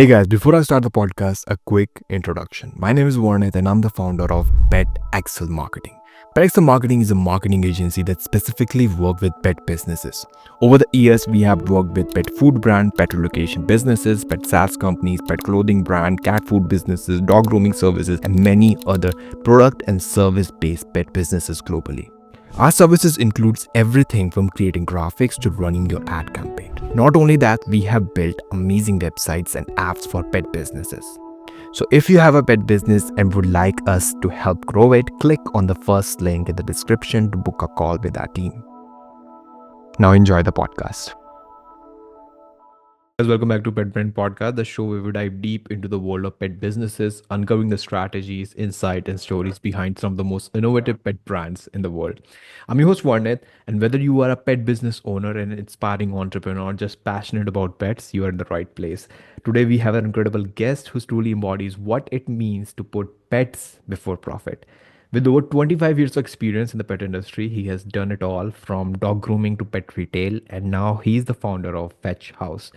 Hey guys, before I start the podcast, a quick introduction. My name is Warnith and I'm the founder of Pet Excel Marketing. Pet Excel Marketing is a marketing agency that specifically works with pet businesses. Over the years, we have worked with pet food brand, pet relocation businesses, pet SaaS companies, pet clothing brand, cat food businesses, dog grooming services, and many other product and service-based pet businesses globally. Our services includes everything from creating graphics to running your ad campaign. Not only that, we have built amazing websites and apps for pet businesses. So if you have a pet business and would like us to help grow it, click on the first link in the description to book a call with our team. Now enjoy the podcast. Guys, welcome back to Pet Brand Podcast, the show where we dive deep into the world of pet businesses, uncovering the strategies, insight, and stories behind some of the most innovative pet brands in the world. I'm your host Varnit, and whether you are a pet business owner, an inspiring entrepreneur, or just passionate about pets, you are in the right place. Today, we have an incredible guest who truly embodies what it means to put pets before profit. With over 25 years of experience in the pet industry, he has done it all from dog grooming to pet retail, and now he's the founder of Fetch Haus,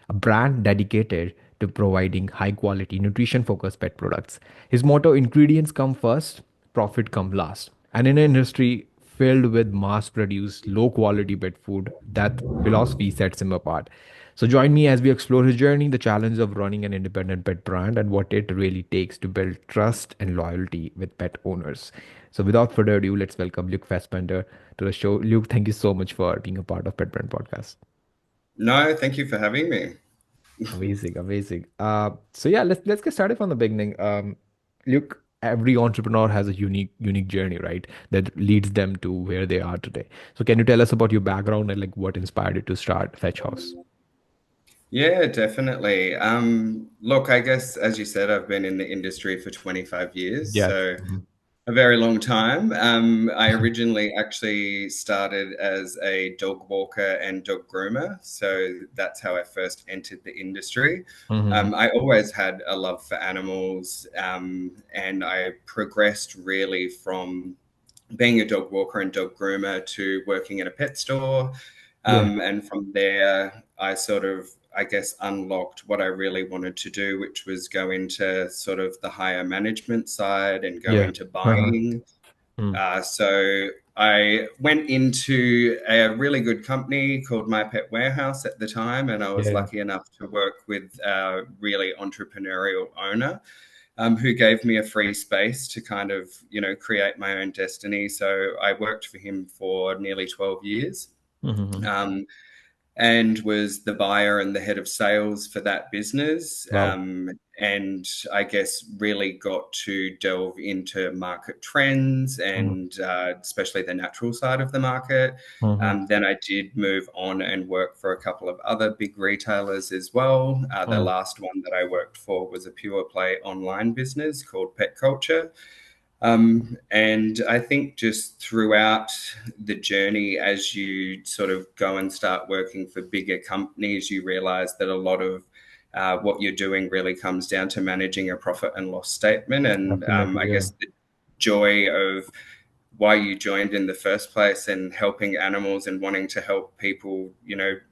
a brand dedicated to providing high quality, nutrition focused pet products. His motto ingredients come first, profit come last. And in an industry filled with mass produced, low quality pet food, that philosophy sets him apart. So join me as we explore his journey, the challenge of running an independent pet brand, and what it really takes to build trust and loyalty with pet owners. So without further ado, let's welcome Luke Fassbender to the show. Luke, thank you so much for being a part of Pet Brand Podcast. No, thank you for having me. Amazing, amazing. So yeah, let's get started from the beginning. Look, every entrepreneur has a unique journey, right? That leads them to where they are today. So can you tell us about your background and like what inspired you to start Fetch House? Yeah, definitely. Look, I guess as you said, I've been in the industry for 25 years, Yeah. so Mhm. a very long time. I originally actually started as a dog walker and dog groomer, so that's how I first entered the industry. Mhm. I always had a love for animals, and I progressed really from being a dog walker and dog groomer to working in a pet store. Yeah. And from there, I sort of, I guess, unlocked what I really wanted to do, which was go into sort of the higher management side and go Yeah. into Uh-huh. buying. Mm. So I went into a really good company called My Pet Warehouse at the time, and I was Yeah. lucky enough to work with a really entrepreneurial owner who gave me a free space to kind of, create my own destiny. So I worked for him for nearly 12 years. Mhm. Um, and was the buyer and the head of sales for that business. Wow. And I guess really got to delve into market trends Mhm. and especially the natural side of the market. Mhm. Then I did move on and work for a couple of other big retailers as well. The Mm. last one that I worked for was a pure play online business called Pet Culture. And I think just throughout the journey, as you sort of go and start working for bigger companies, you realize that a lot of what you're doing really comes down to managing a profit and loss statement. And I Definitely. Yeah. guess the joy of why you joined in the first place and helping animals and wanting to help people,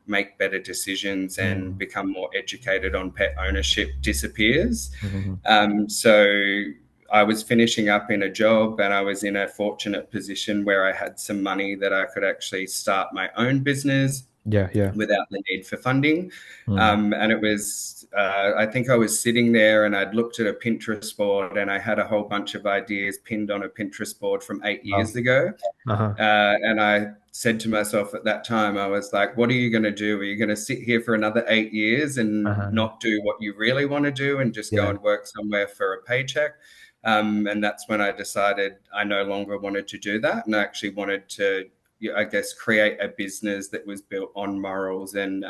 make better decisions and Mm. become more educated on pet ownership disappears. Mhm. So I was finishing up in a job and I was in a fortunate position where I had some money that I could actually start my own business Yeah. Yeah. without the need for funding. Mm. And it was, I think I was sitting there and I'd looked at a Pinterest board and I had a whole bunch of ideas pinned on a Pinterest board from 8 years Wow. ago. Uh-huh. And I said to myself at that time, I was like, what are you going to do? Are you going to sit here for another 8 years and Uh-huh. not do what you really want to do and just go Yeah. and work somewhere for a paycheck? And that's when I decided I no longer wanted to do that. And I actually wanted to, I guess, create a business that was built on morals and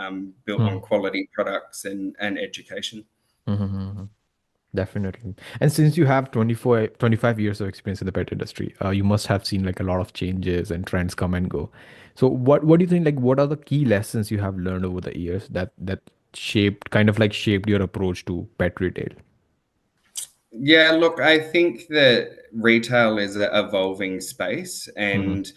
built on Mm. quality products and education. Mhm. Definitely. And since you have 25 years of experience in the pet industry, you must have seen like a lot of changes and trends come and go. So what do you think, like what are the key lessons you have learned over the years that shaped your approach to pet retail? Yeah, look, I think that retail is an evolving space Mm-hmm. and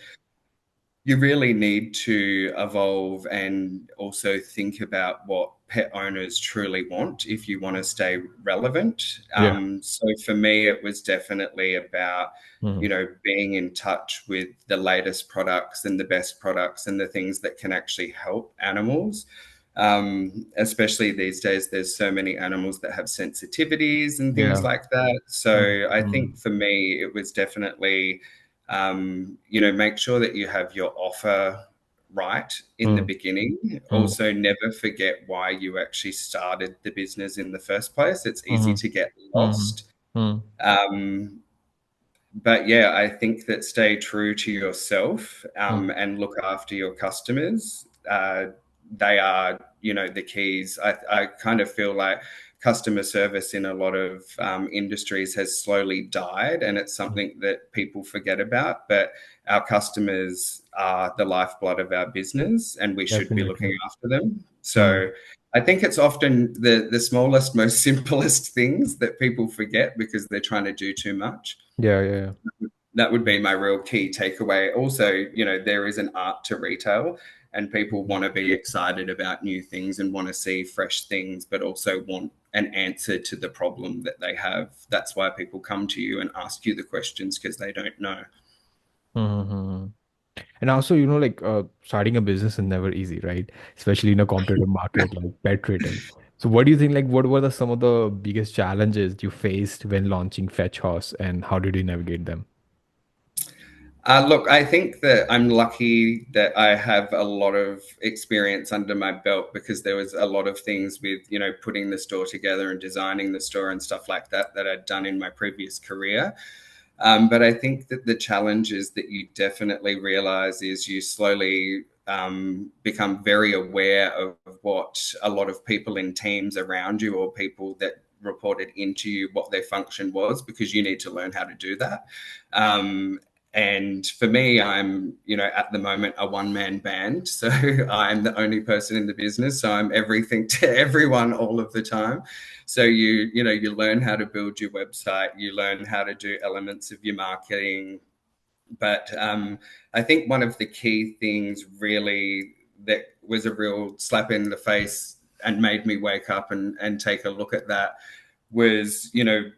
you really need to evolve and also think about what pet owners truly want if you want to stay relevant. Yeah. So for me, it was definitely about, Mm-hmm. being in touch with the latest products and the best products and the things that can actually help animals. Especially these days, there's so many animals that have sensitivities and things Yeah. like that. So I Mm-hmm. think for me, it was definitely make sure that you have your offer right in the beginning. Also, never forget why you actually started the business in the first place. It's easy Mm-hmm. to get Mm-hmm. lost. Um, but yeah, I think that stay true to yourself and look after your customers. They are, the keys. I kind of feel like customer service in a lot of industries has slowly died, and it's Mm-hmm. something that people forget about. But our customers are the lifeblood of our business, and we should be Definitely. looking after them. Mm. So I think it's often the smallest, most simplest things that people forget because they're trying to do too much. Yeah, yeah, That would be my real key takeaway. Also, there is an art to retail, and people yeah. want to be excited about new things and want to see fresh things, but also want an answer to the problem that they have. That's why people come to you and ask you the questions because they don't know. Mm-hmm. And also, like starting a business is never easy, right? Especially in a competitive market like pet retail. So what do you think, like, what were some of the biggest challenges you faced when launching Fetch House and how did you navigate them? Look, I think that I'm lucky that I have a lot of experience under my belt because there was a lot of things with, putting the store together and designing the store and stuff like that that I'd done in my previous career. But I think that the challenges that you definitely realize is you slowly become very aware of what a lot of people in teams around you or people that reported into you, what their function was, because you need to learn how to do that. Um, and for me, I'm, at the moment a one-man band. So I'm the only person in the business. So I'm everything to everyone all of the time. So you learn how to build your website, you learn how to do elements of your marketing. But I think one of the key things really that was a real slap in the face and made me wake up and take a look at that was,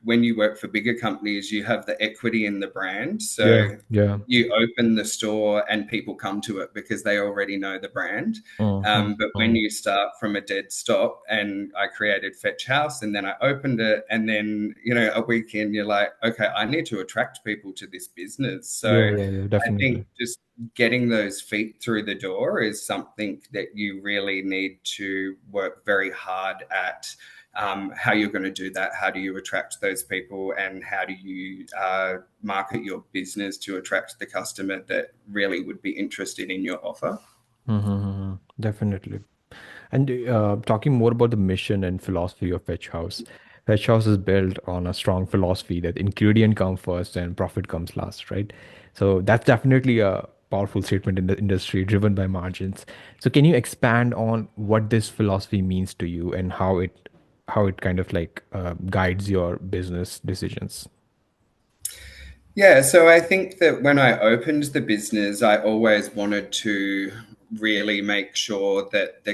when you work for bigger companies, you have the equity in the brand. Yeah, So yeah. you open the store and people come to it because they already know the brand. Mm-hmm. But when you start from a dead stop, and I created Fetch House and then I opened it, and then, a week in, you're like, okay, I need to attract people to this business. Yeah, So yeah, yeah, I think definitely. just getting those feet through the door is something that you really need to work very hard at. How you're going to do that, how do you attract those people, and how do you market your business to attract the customer that really would be interested in your offer. Mm-hmm. Definitely. And talking more about the mission and philosophy of Fetch House, Fetch House is built on a strong philosophy that ingredient come first and profit comes last, right? So that's definitely a powerful statement in the industry driven by margins. So can you expand on what this philosophy means to you and how it kind of like guides your business decisions? Yeah, so I think that when I opened the business, I always wanted to really make sure that the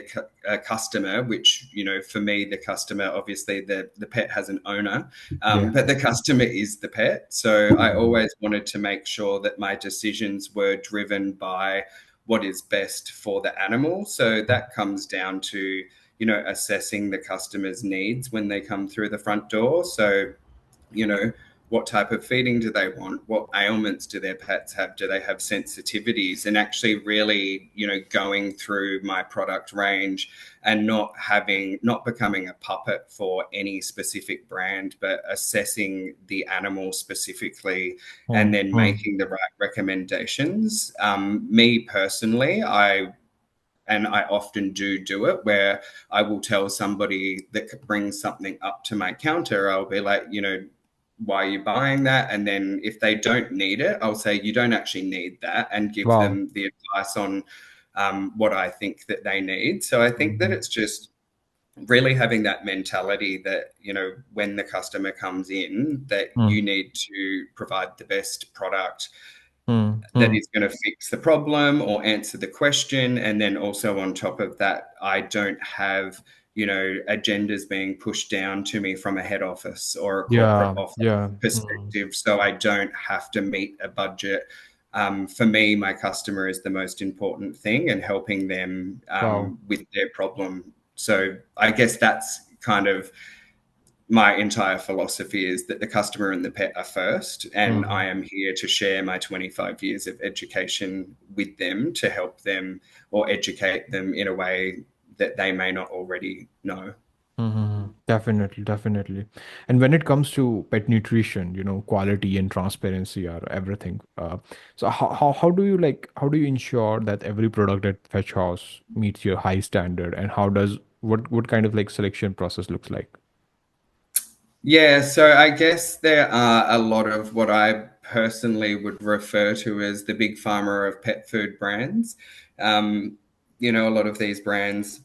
customer, which, for me, the customer, obviously the pet has an owner, Yeah. but the customer is the pet. So I always wanted to make sure that my decisions were driven by what is best for the animal. So that comes down to, assessing the customer's needs when they come through the front door. So, you know, what type of feeding do they want? What ailments do their pets have? Do they have sensitivities? And actually, really, going through my product range and not becoming a puppet for any specific brand, but assessing the animal specifically and then Mm-hmm. making the right recommendations. Me personally, I often do it where I will tell somebody that brings something up to my counter, I'll be like, why are you buying that? And then if they don't need it, I'll say, you don't actually need that, and give Wow. them the advice on what I think that they need. So I think that Mm-hmm. it's just really having that mentality that, when the customer comes in, that you need to provide the best product Hmm. that Hmm. is going to fix the problem or answer the question. And then also on top of that, I don't have, agendas being pushed down to me from a head office or a corporate Yeah. office Yeah. Hmm. perspective. So I don't have to meet a budget. For me, my customer is the most important thing and helping them Wow. with their problem. So I guess that's kind of my entire philosophy is that the customer and the pet are first, and I Hmm. am here to share my 25 years of education with them to help them or educate them in a way that they may not already know. Hmm. Definitely, definitely. And when it comes to pet nutrition, quality and transparency are everything. So how do you how do you ensure that every product at Fetch House meets your high standard, and how does what kind of selection process looks like? Yeah, so I guess there are a lot of what I personally would refer to as the big pharma of pet food brands. Um, a lot of these brands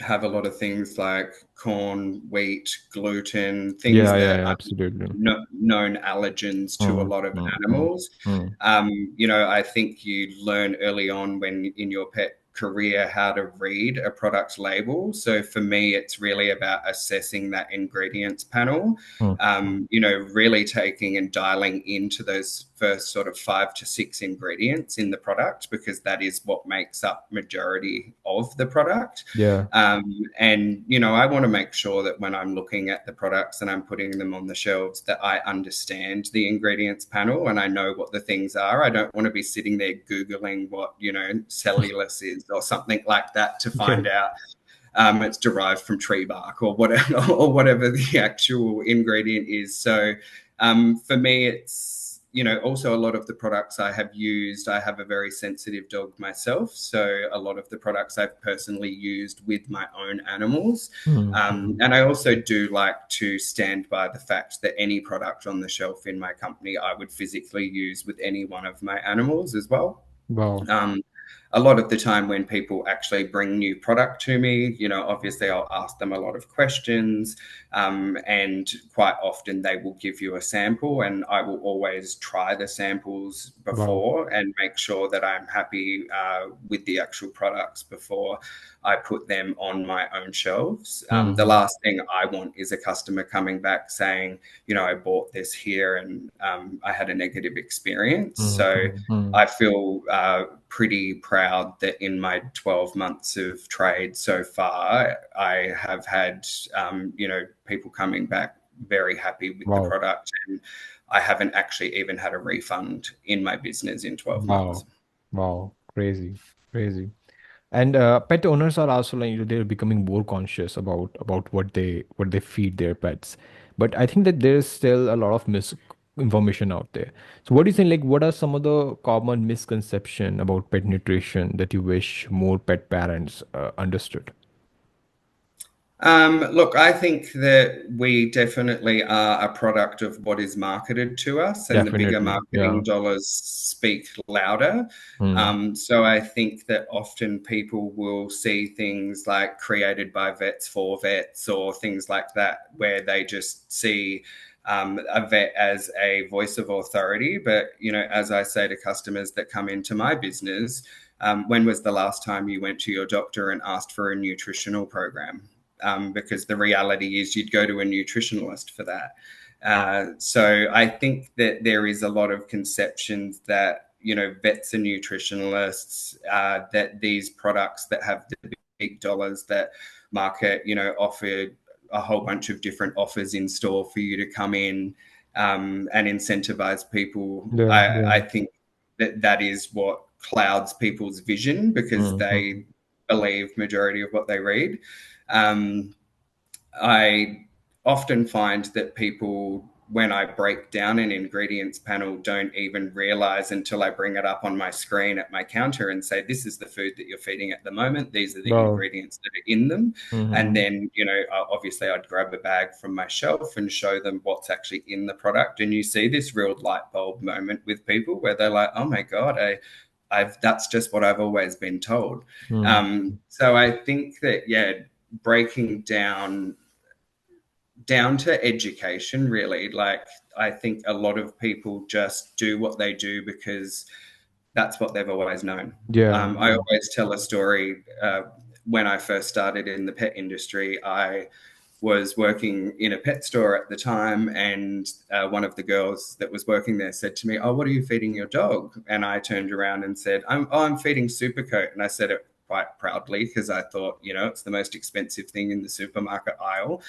have a lot of things like corn, wheat, gluten, things Yeah, yeah, that yeah, are absolutely. known allergens to a Mm, lot of mm, mm, animals. mm, I think you learn early on when in your pet career how to read a product label. So for me, it's really about assessing that ingredients panel. mm, mm. Really taking and dialing into those first sort of 5 to 6 ingredients in the product because that is what makes up majority of the product. Yeah. I want to make sure that when I'm looking at the products and I'm putting them on the shelves, that I understand the ingredients panel and I know what the things are. I don't want to be sitting there Googling what, cellulose is or something like that to Yeah. find out it's derived from tree bark or whatever, or whatever the actual ingredient is. So for me, it's also a lot of the products I have used. I have a very sensitive dog myself, so a lot of the products I've personally used with my own animals. Mm, mm. And I also do like to stand by the fact that any product on the shelf in my company I would physically use with any one of my animals as well. Wow. Um, a lot of the time when people actually bring new product to me, obviously I'll ask them a lot of questions, and quite often they will give you a sample, and I will always try the samples Wow. before and make sure that I'm happy with the actual products before I put them on my own shelves. The Mm, last thing I want is a customer coming back saying, I bought this here and I had a negative experience. mm, So mm, mm. I feel pretty proud that in my 12 months of trade so far, I have had, people coming back very happy with the Wow. product. And I haven't actually even had a refund in my business in 12 months. Wow. Wow. Crazy. Crazy. And pet owners are also they're becoming more conscious about what they feed their pets. But I think that there's still a lot of misinformation out there. So what do you think? What are some of the common misconception about pet nutrition that you wish more pet parents understood? Look, I think that we definitely are a product of what is marketed to us, and the bigger Definitely. Yeah. marketing dollars speak louder. Hmm. So I think that often people will see things like created by vets for vets or things like that, where they just see a vet as a voice of authority. But, as I say to customers that come into my business, when was the last time you went to your doctor and asked for a nutritional program? Because the reality is you'd go to a nutritionalist for that. So I think that there is a lot of conceptions that vets and nutritionalists, that these products that have the big dollars that market offer a whole bunch of different offers in store for you to come in and incentivize people. Yeah. I Yeah. think that is what clouds people's vision because Hmm. they believe majority of what they read. Um, I often find that people, when I break down an ingredients panel, don't even realize until I bring it up on my screen at my counter and say, this is the food that you're feeding at the moment. These are the Wow. ingredients that are in them. And Hmm. then, obviously, I'd grab a bag from my shelf and show them what's actually in the product. And you see this real light bulb moment with people where they're like, oh my God, that's just what I've always been told. Hmm. So I think that, yeah, breaking down down to education, really. Like, I think a lot of people just do what they do because that's what they've always known. Yeah. I always tell a story. When I first started in the pet industry, I was working in a pet store at the time, and one of the girls that was working there said to me, "Oh, what are you feeding your dog?" And I turned around and said, I'm feeding Supercoat." And I said it quite proudly because I thought, it's the most expensive thing in the supermarket aisle.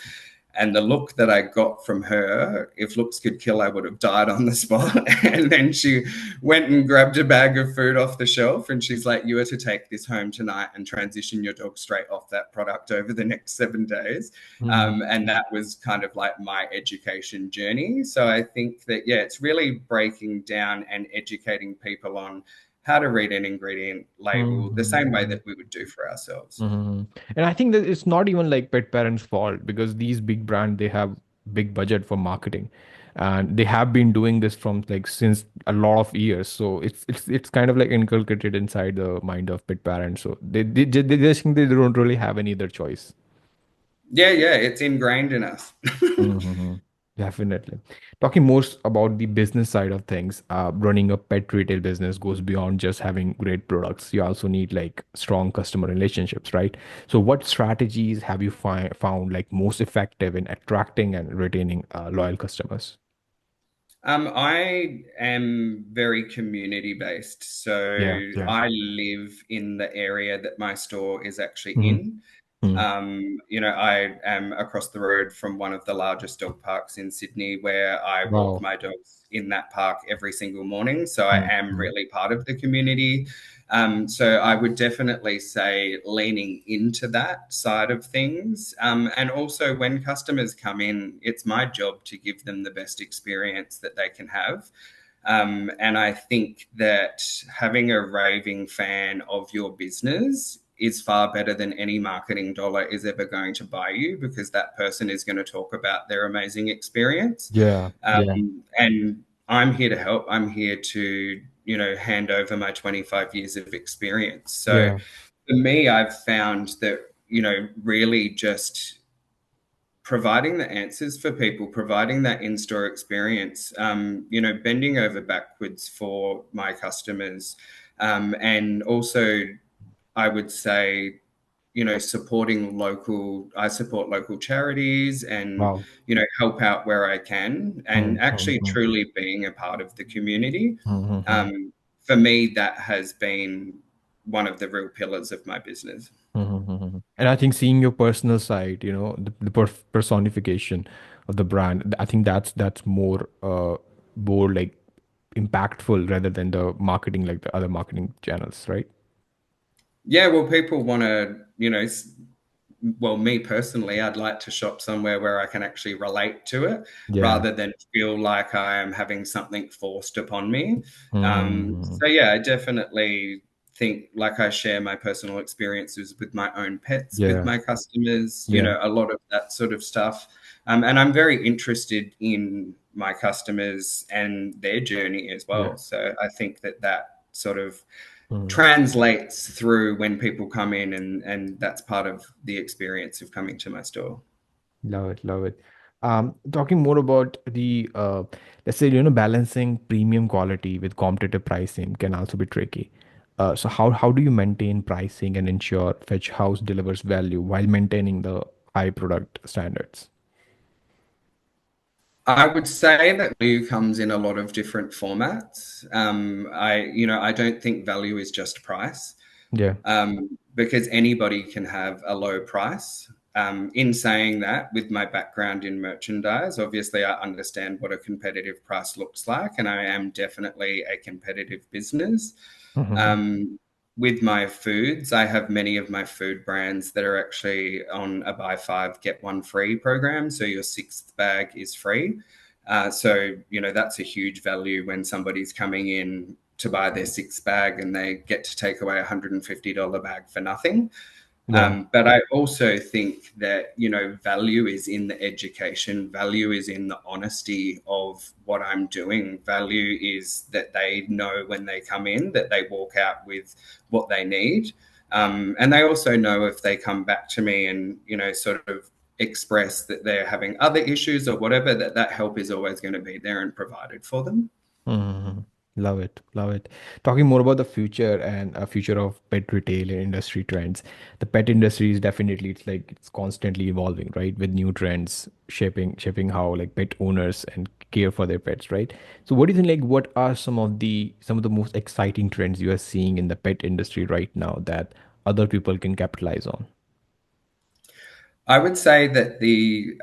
And the look that I got from her, if looks could kill, I would have died on the spot. And then she went and grabbed a bag of food off the shelf, and she's like, "You are to take this home tonight and transition your dog straight off that product over the next 7 days." Mhm. And that was kind of like my education journey. So I think that, yeah, it's really breaking down and educating people on how to read an ingredient label the same way Mhm. that we would do for ourselves. Mhm. And I think that it's not even like pet parents' fault because these big brands they have big budget for marketing, and they have been doing this from like since a lot of years. So it's kind of like inculcated inside the mind of pet parents. So they just think they don't really have any other choice. Yeah, yeah, it's ingrained in us. Mm-hmm. Definitely. Talking more about the business side of things, running a pet retail business goes beyond just having great products. You also need like strong customer relationships, right? So, what strategies have you found like most effective in attracting and retaining loyal customers? I am very community based. Yeah, So yeah. I live in the area that my store is actually Mm-hmm. in. Mm-hmm. I am across the road from one of the largest dog parks in Sydney, where I walk Wow. my dogs in that park every single morning. So I am Mm-hmm. really part of the community. So I would definitely say leaning into that side of things. And also, when customers come in, it's my job to give them the best experience that they can have. And I think that having a raving fan of your business is far better than any marketing dollar is ever going to buy you, because that person is going to talk about their amazing experience. Yeah, yeah, And I'm here to help. I'm here to, hand over my 25 years of experience. So yeah. for me, I've found that, really just providing the answers for people, providing that in-store experience, bending over backwards for my customers, and also I would say, supporting local. I support local charities and Wow. help out where I can, and actually Mm-hmm. truly being a part of the community. Mm-hmm. Um, for me, that has been one of the real pillars of my business. Mhm. And I think seeing your personal side, the personification of the brand, I think that's more like impactful rather than the marketing like the other marketing channels, right? Yeah, well, people want to, well, me personally, I'd like to shop somewhere where I can actually relate to it Yeah. rather than feel like I am having something forced upon me. Mhm. So, yeah, I definitely think like I share my personal experiences with my own pets, with Yeah. my customers, Yeah. a lot of that sort of stuff. And I'm very interested in my customers and their journey as Yeah. well. So I think that sort of Mhm. translates through when people come in, and that's part of the experience of coming to my store. Love it, love it. Talking more about the let's say balancing premium quality with competitive pricing can also be tricky. So how do you maintain pricing and ensure Fetch House delivers value while maintaining the high product standards? I would say that value comes in a lot of different formats. I don't think value is just price, Yeah. because anybody can have a low price. In saying that, with my background in merchandise, obviously I understand what a competitive price looks like, and I am definitely a competitive business. Mhm. Um, with my foods, I have many of my food brands that are actually on a buy five, get one free program. So your sixth bag is free. So, that's a huge value when somebody's coming in to buy their sixth bag and they get to take away a $150 bag for nothing. Yeah. But I also think that, value is in the education, value is in the honesty of what I'm doing. Value is that they know when they come in that they walk out with what they need. And they also know if they come back to me and, sort of express that they're having other issues or whatever, that help is always going to be there and provided for them. Mhm. Love it, love it. Talking more about the future and a future of pet retail and industry trends. The pet industry is definitely it's constantly evolving, right? With new trends shaping how like pet owners and care for their pets, right? So what do you think what are some of the most exciting trends you are seeing in the pet industry right now that other people can capitalize on? I would say that the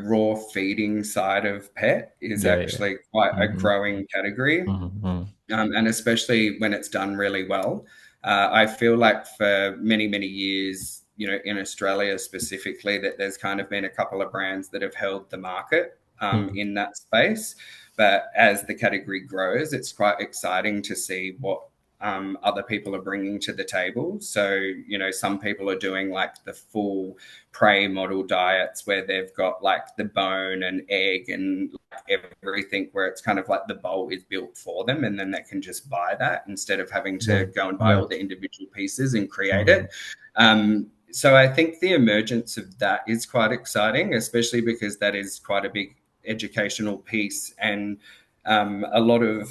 raw feeding side of pet is Yeah, yeah. actually quite a Mm-hmm. growing category. Mm-hmm. And especially when it's done really well. I feel like for many, many years, in Australia specifically, that there's kind of been a couple of brands that have held the market Mm-hmm. in that space. But as the category grows, it's quite exciting to see what other people are bringing to the table. So, some people are doing like the full prey model diets where they've got like the bone and egg and everything, where it's kind of like the bowl is built for them and then they can just buy that instead of having Yeah, to go and buy yeah. all the individual pieces and create Mm-hmm. it. So I think the emergence of that is quite exciting, especially because that is quite a big educational piece. And a lot of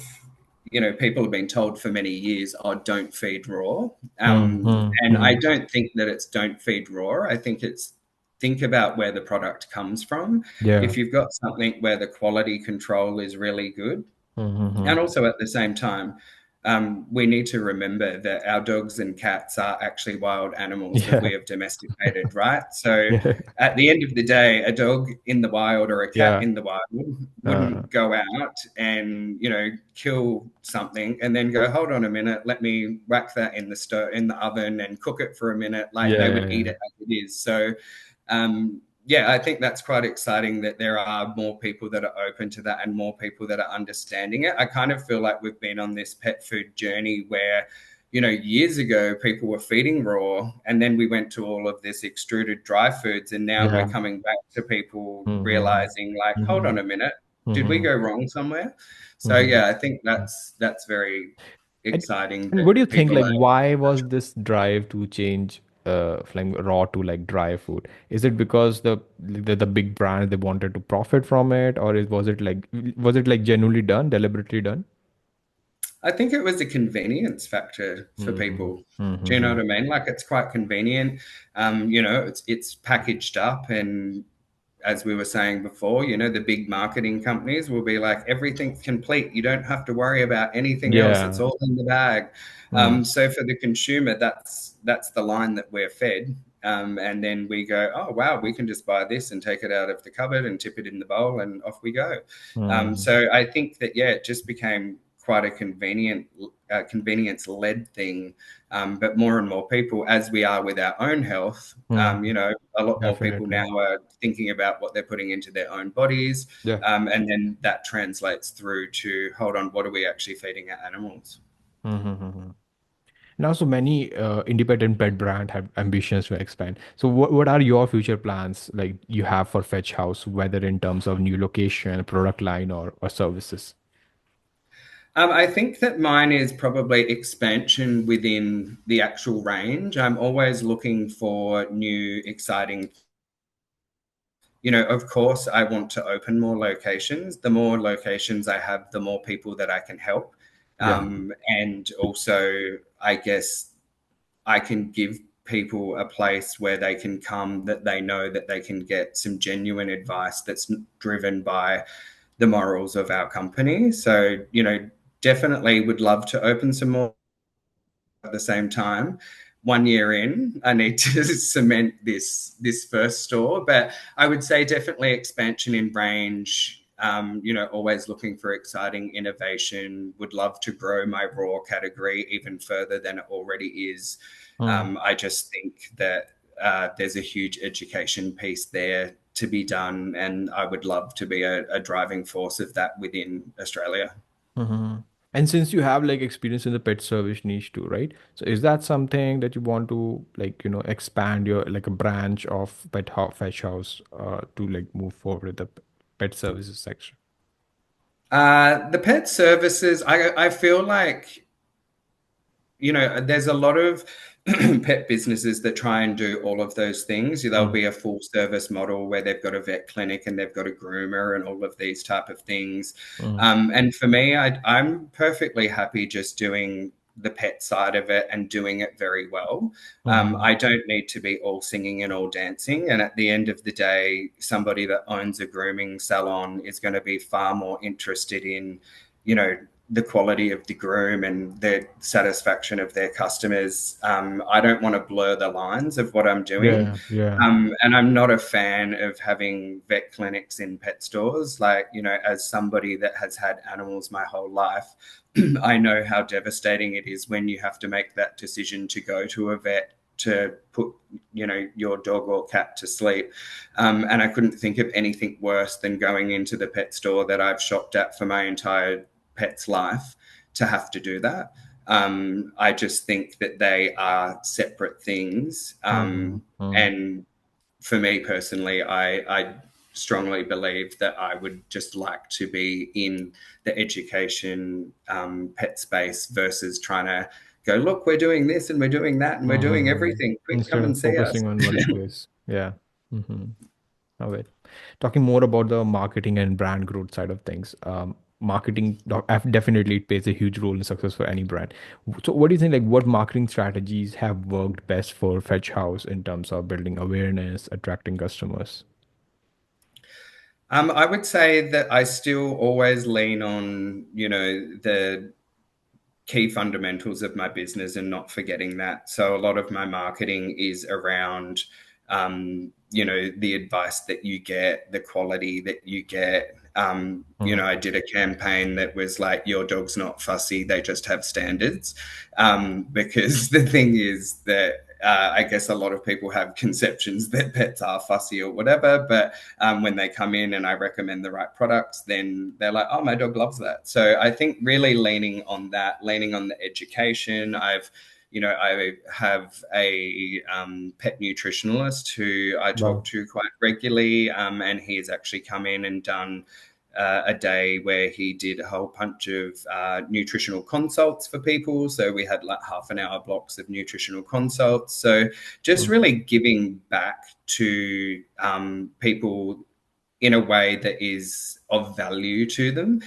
people have been told for many years, oh, don't feed raw. And I Mm-hmm. don't think that it's don't feed raw. I think it's think about where the product comes from. Yeah. If you've got something where the quality control is really good, Mm-hmm. and also at the same time, we need to remember that our dogs and cats are actually wild animals that Yeah. we have domesticated, right? So Yeah. at the end of the day, a dog in the wild or a cat Yeah. in the wild Uh, wouldn't go out and, kill something and then go, hold on a minute, let me whack that in the stove, in the oven and cook it for a minute. Like yeah, they yeah, would eat yeah. it as it is. So yeah, I think that's quite exciting that there are more people that are open to that and more people that are understanding it. I kind of feel like we've been on this pet food journey where, years ago people were feeding raw and then we went to all of this extruded dry foods and now we're Yeah. coming back to people Mm-hmm. realizing like, hold Mm-hmm. on a minute, did we Mm-hmm. go wrong somewhere? So Mm-hmm. yeah, I think that's very And exciting and that what do you think? people Like, are. why was this drive to change from raw to like dry food? Is it because the big brand they wanted to profit from it, or was it like genuinely done, deliberately done? I think it was a convenience factor for Mm-hmm. people. Do you know Mm-hmm. what I mean? Like it's quite convenient. It's packaged up, and as we were saying before, the big marketing companies will be like, everything's complete. You don't have to worry about anything else. It's Yeah. all in the bag. Mm. So for the consumer, that's the line that we're fed. And then we go, oh wow, we can just buy this and take it out of the cupboard and tip it in the bowl, and off we go. Mm. So I think that yeah, it just became quite a convenience-led thing. But more and more people, as we are with our own health, Mm. a lot more people Definitely. now are thinking about what they're putting into their own bodies. Yeah. And then that translates through to, hold on, what are we actually feeding our animals? Mm-hmm. Now, so many independent pet brand have ambitions to expand. So, what are your future plans like you have for Fetch House, whether in terms of new location, product line, or services? I think that mine is probably expansion within the actual range. I'm always looking for new, exciting. Of course, I want to open more locations. The more locations I have, the more people that I can help. Yeah. And also, I guess I can give people a place where they can come that they know that they can get some genuine advice that's driven by the morals of our company. So, definitely would love to open some more at the same time. 1 year in, I need to cement this first store, but I would say definitely expansion in range. Always looking for exciting innovation. Would love to grow my raw category even further than it already is. Mm. I just think that there's a huge education piece there to be done, and I would love to be a driving force of that within Australia. Mm-hmm. And since you have like experience in the pet service niche too, right? So, is that something that you want to expand your like a branch of Fetch House to like move forward with the pet services section? The pet services, I feel like, there's a lot of pet businesses that try and do all of those things. There'll Mm, be a full service model where they've got a vet clinic and they've got a groomer and all of these type of things. mm, And for me, I'm perfectly happy just doing the pet side of it and doing it very well. mm, I don't need to be all singing and all dancing. And at the end of the day, somebody that owns a grooming salon is going to be far more interested in, you know, the quality of the groom and the satisfaction of their customers. I don't want to blur the lines of what I'm doing. yeah, yeah. And I'm not a fan of having vet clinics in pet stores. Like, as somebody that has had animals my whole life, I know how devastating it is when you have to make that decision to go to a vet to put, your dog or cat to sleep. And I couldn't think of anything worse than going into the pet store that I've shopped at for my entire pet's life to have to do that. I just think that they are separate things. Mm, mm, And for me personally, I strongly believe that I would just like to be in the education pet space versus trying to go, look, we're doing this and we're doing that and we're doing mm. everything. Quick, come Instead and of see us. focusing on one place. Yeah. Mm-hmm. All right. Talking more about the marketing and brand growth side of things. Marketing definitely it plays a huge role in success for any brand. So, what do you think? Like, what marketing strategies have worked best for Fetch House in terms of building awareness, attracting customers? I would say that I still always lean on, the key fundamentals of my business and not forgetting that. So a lot of my marketing is around, the advice that you get, the quality that you get. Mm, I did a campaign that was like, your dog's not fussy, they just have standards. Because the thing is that I guess a lot of people have conceptions that pets are fussy or whatever, but when they come in and I recommend the right products, then they're like, oh, my dog loves that. So I think really leaning on that, leaning on the education. I have a pet nutritionalist who I talk wow. to quite regularly, and he's actually come in and done a day where he did a whole bunch of nutritional consults for people. So we had like half an hour blocks of nutritional consults. So just Mm, really giving back to people in a way that is of value to them.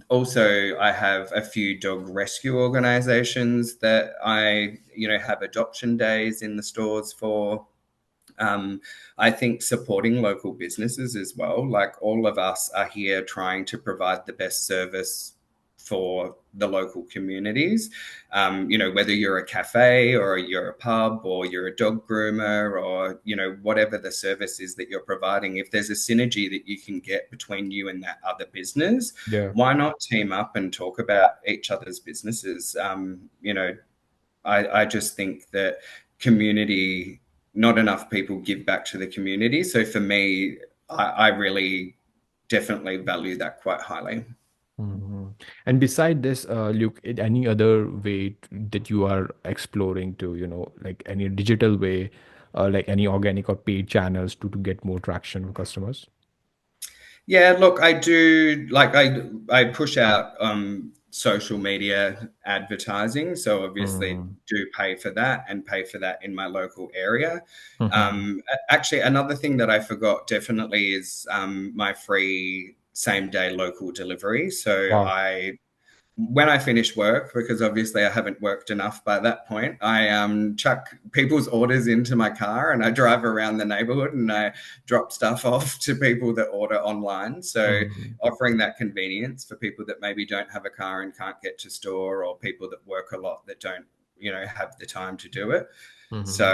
Also, I have a few dog rescue organizations that have adoption days in the stores for. Um, I think supporting local businesses as well. Like all of us are here trying to provide the best service for the local communities. Whether you're a cafe or you're a pub or you're a dog groomer or, whatever the service is that you're providing, if there's a synergy that you can get between you and that other business, yeah. why not team up and talk about each other's businesses? I just think that community, not enough people give back to the community. So for me, I really definitely value that quite highly. Mhm. And beside this, Luke, any other way that you are exploring to, like any digital way, like any organic or paid channels to get more traction with customers? Yeah, look, I do like I push out social media advertising, so obviously Mm-hmm. do pay for that and pay for that in my local area. Mm-hmm. Actually, another thing that I forgot definitely is my free same day local delivery. So Wow. when I finish work, because obviously I haven't worked enough by that point, I chuck people's orders into my car and I drive around the neighborhood and I drop stuff off to people that order online. So Mm-hmm. offering that convenience for people that maybe don't have a car and can't get to store, or people that work a lot that don't, have the time to do it. Mm-hmm. So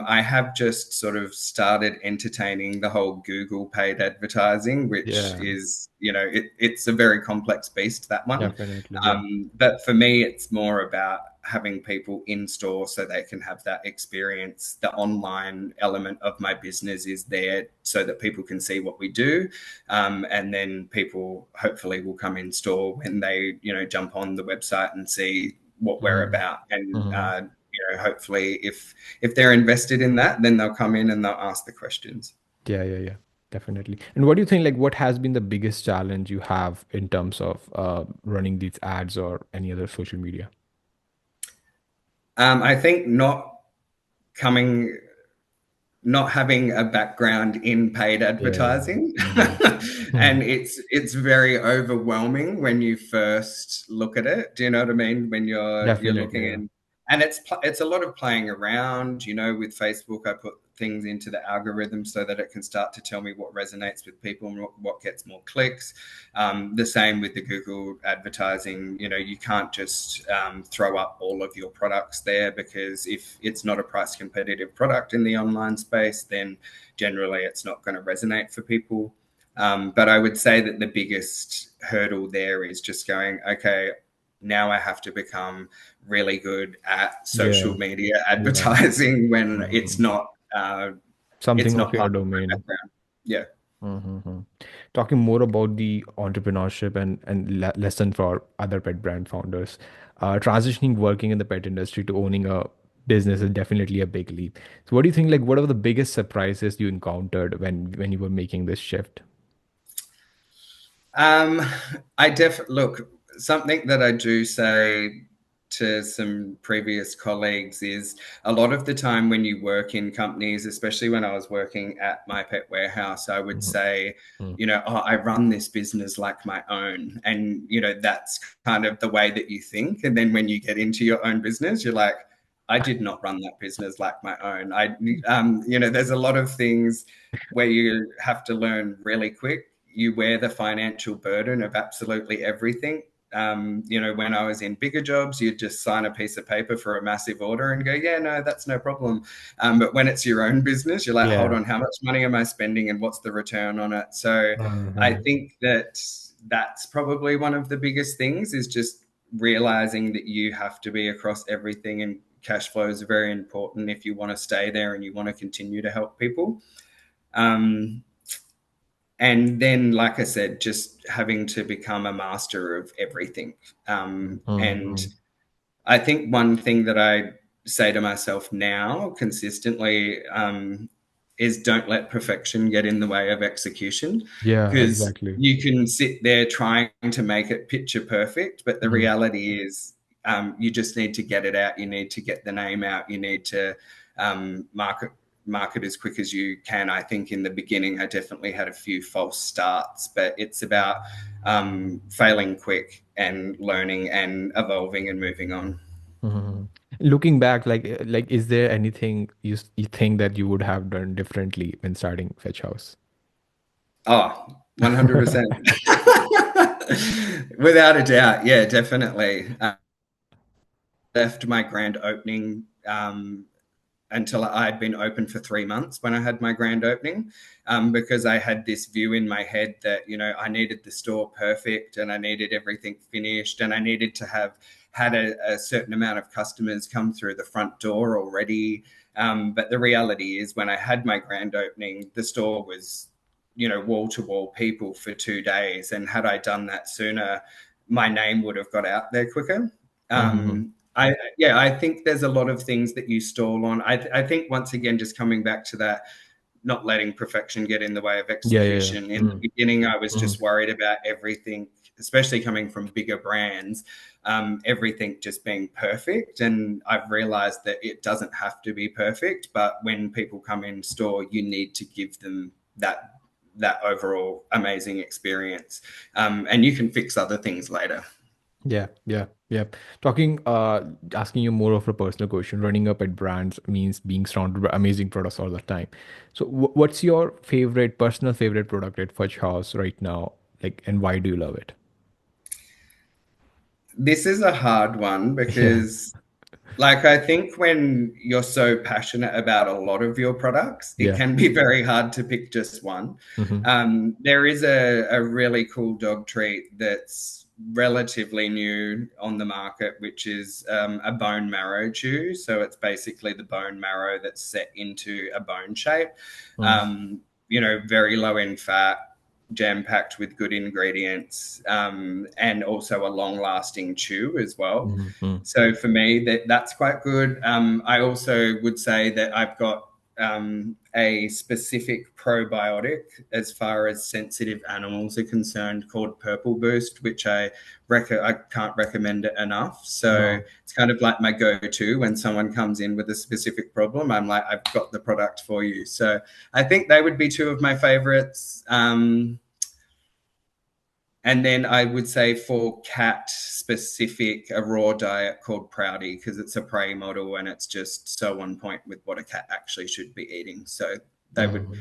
I have just sort of started entertaining the whole Google paid advertising, which Yeah, is, it's a very complex beast, that one. definitely. Yeah. But for me, it's more about having people in store so they can have that experience. The online element of my business is there so that people can see what we do. And then people hopefully will come in store when they, jump on the website and see what we're Mm-hmm. about. And, Mm-hmm. hopefully if they're invested in that, then they'll come in and they'll ask the questions. Yeah, yeah, yeah. Definitely. And what do you think, like, what has been the biggest challenge you have in terms of running these ads or any other social media? I think coming not having a background in paid Yeah. advertising. Hmm. And it's very overwhelming when you first look at it. Do you know what I mean? When you're Definitely, looking yeah. in, and it's a lot of playing around. With Facebook, I put things into the algorithm so that it can start to tell me what resonates with people and what gets more clicks. The same with the Google advertising. You can't just throw up all of your products there, because if it's not a price competitive product in the online space, then generally it's not going to resonate for people. But I would say that the biggest hurdle there is just going, okay, now I have to become really good at Yeah. social media Yeah. advertising when Hmm. it's Something of not your part of my domain. background. Yeah. Hmm. Talking more about the entrepreneurship and lesson for other pet brand founders, transitioning working in the pet industry to owning a business is definitely a big leap. So, what do you think? Like, what are the biggest surprises you encountered when you were making this shift? Um, look, something that I do say to some previous colleagues is a lot of the time when you work in companies, especially when I was working at My Pet Warehouse, I would Hmm. say, oh, I run this business like my own. And, that's kind of the way that you think. And then when you get into your own business, you're like, I did not run that business like my own. There's a lot of things where you have to learn really quick. You wear the financial burden of absolutely everything. When I was in bigger jobs, you'd just sign a piece of paper for a massive order and go, yeah, no, that's no problem. But when it's your own business, you're like, hold Yeah. on, how much money am I spending and what's the return on it? So I Hmm. think that that's probably one of the biggest things, is just realizing that you have to be across everything, and cash flows are very important if you want to stay there and you want to continue to help people. Um, and then, like I said, just having to become a master of everything. And Hmm. I think one thing that I say to myself now consistently, is don't let perfection get in the way of execution, Yeah, because exactly. you can sit there trying to make it picture perfect, but the Hmm. reality is, you just need to get it out. You need to get the name out. You need to market as quick as you can. I think in the beginning, I definitely had a few false starts, but it's about failing quick and learning and evolving and moving on. Hmm. Looking back, like, is there anything you think that you would have done differently when starting Fetch House? Oh, 100%. Without a doubt. Yeah, definitely. Left my grand opening until I'd been open for 3 months when I had my grand opening, because I had this view in my head that, I needed the store perfect and I needed everything finished and I needed to have had a certain amount of customers come through the front door already. But the reality is, when I had my grand opening, the store was, wall to wall people for 2 days. And had I done that sooner, my name would have got out there quicker. Hmm. I think there's a lot of things that you stall on. I think, once again, just coming back to that, not letting perfection get in the way of Yeah, yeah, yeah. execution. In the beginning, I was Hmm. just worried about everything, especially coming from bigger brands, everything just being perfect. And I've realized that it doesn't have to be perfect, but when people come in store, you need to give them that overall amazing experience, and you can fix other things later. Yeah, yeah, yeah. Talking, asking you more of a personal question. Running up at brands means being surrounded by amazing products all the time. So, what's your favorite, personal favorite product at Fudge House right now? Like, and why do you love it? This is a hard one, Yeah. because, like, I think when you're so passionate about a lot of your products, it Yeah. can be very hard to pick just one. Hmm. There is a really cool dog treat that's relatively new on the market, which is a bone marrow chew. So it's basically the bone marrow that's set into a bone shape. Very low in fat, jam packed with good ingredients, and also a long lasting chew as well. Hmm. So for me, that's quite good. I also would say that I've got a specific probiotic as far as sensitive animals are concerned called Purple Boost, which I can't recommend it enough. So Wow. it's kind of like my go-to when someone comes in with a specific problem. I'm like, I've got the product for you. So I think they would be two of my favorites. And then I would say for cat specific, a raw diet called Proudy because it's a prey model and it's just so on point with what a cat actually should be eating. So they would, Oh.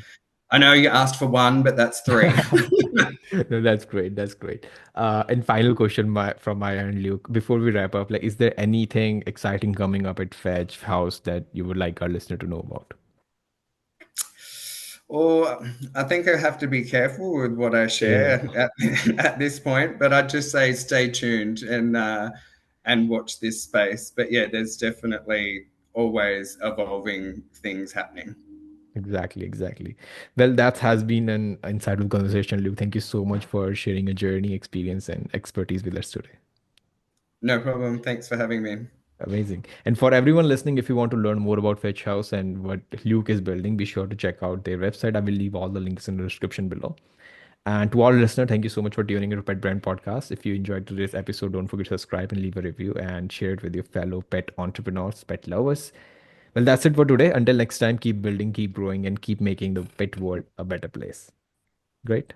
I know you asked for one, but that's three. No, that's great. That's great. And final question from my end, Luke. Before we wrap up, like, is there anything exciting coming up at Fetch House that you would like our listener to know about? Or I think I have to be careful with what I Yeah, share at this point, but I'd just say stay tuned and watch this space. But yeah, there's definitely always evolving things happening. exactly, exactly. Well, that has been an insightful conversation, Luke. Thank you so much for sharing a journey, experience, and expertise with us today. No problem. Thanks for having me. Amazing. And for everyone listening, if you want to learn more about Fetch House and what Luke is building, be sure to check out their website. I will leave all the links in the description below. And to all listeners, thank you so much for tuning into Pet Brand Podcast. If you enjoyed today's episode, don't forget to subscribe and leave a review and share it with your fellow pet entrepreneurs, pet lovers. Well, that's it for today. Until next time, keep building, keep growing, and keep making the pet world a better place. Great.